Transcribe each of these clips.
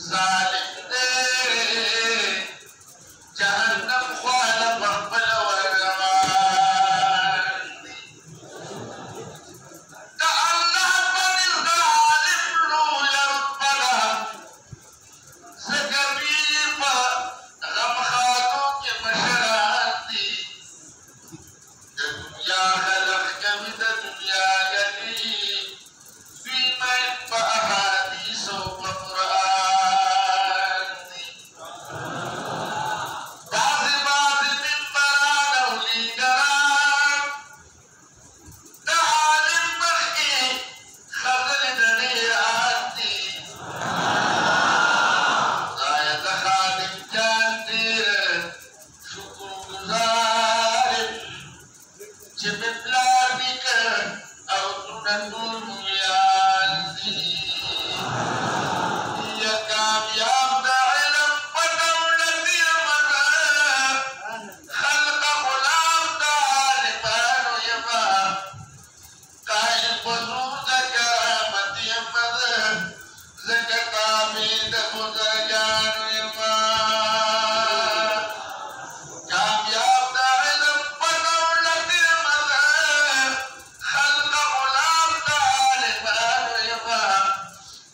जालिम दे जहन्नम ख्वाल बखबल वरमान ता अल्लाह पर जालिम लो यरबला ज़कबीर पर गम खातों के मशराती दुनिया खलक कभी दुनिया गली फीमें बहादीसो बकुरान बाज़ बाज़ मिंबरान उली करान तालिम मखी खजल दने आती जायद खालिम जानती शुक्र गुजार चिपलानिक औतुनतुल मुयाजी या कामयाब दाइलम पदौलती मज़ा खल्क गुलाम तालिबानो यबा कायल बजूद करामती मज़ा ज़कता बीद बुज़रगानो यबा कामयाब दाइलम पदौलती मज़ा खल्क गुलाम तालिबानो यबा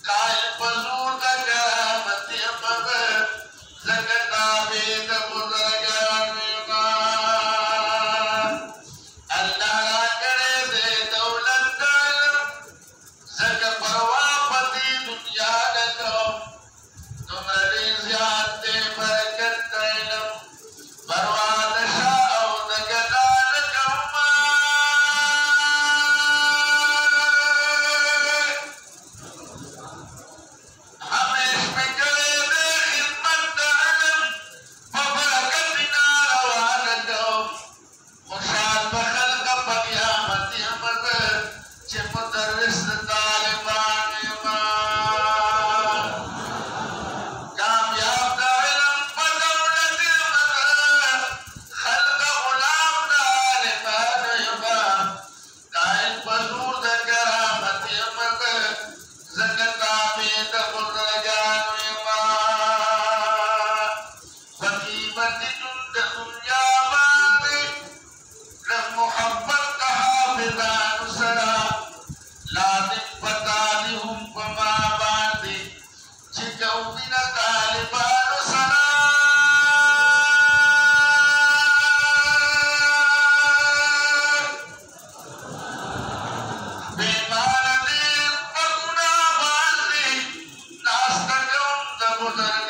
कायल बजूद करामती मज़ा ज़कता बीद बुज़रगानो यबा अल्लाह रा करे दे दौलत दाइलम ज़क परवा पति दुनिया दो तुम्हारी ज़ियादते बरकत दाइलम बर्बाद शाह दगदान कौमा हमेश में करे दे खिदमत दाइलम बबरकत बिना रवान दो खुशाल बखल्क बक़यामत अमद चे मुदर्रिस तालिबान ईमान कामयाब दाइलम बदौलत अमद खल्क गुलाम तालिबान ईमान कायल बजूद करामत अमद ज़कता बीद बुज़रगान ईमान बकीमत जुंद दुनिया बांधे रब मोहब्बत का हाफिज़ान सरा लाज़िम बताली हम पमा बांधे चिकऊ बिना तालिबान सरा बेमान दिल पगुना बांधे नास्ता कौन द बुज़र्ग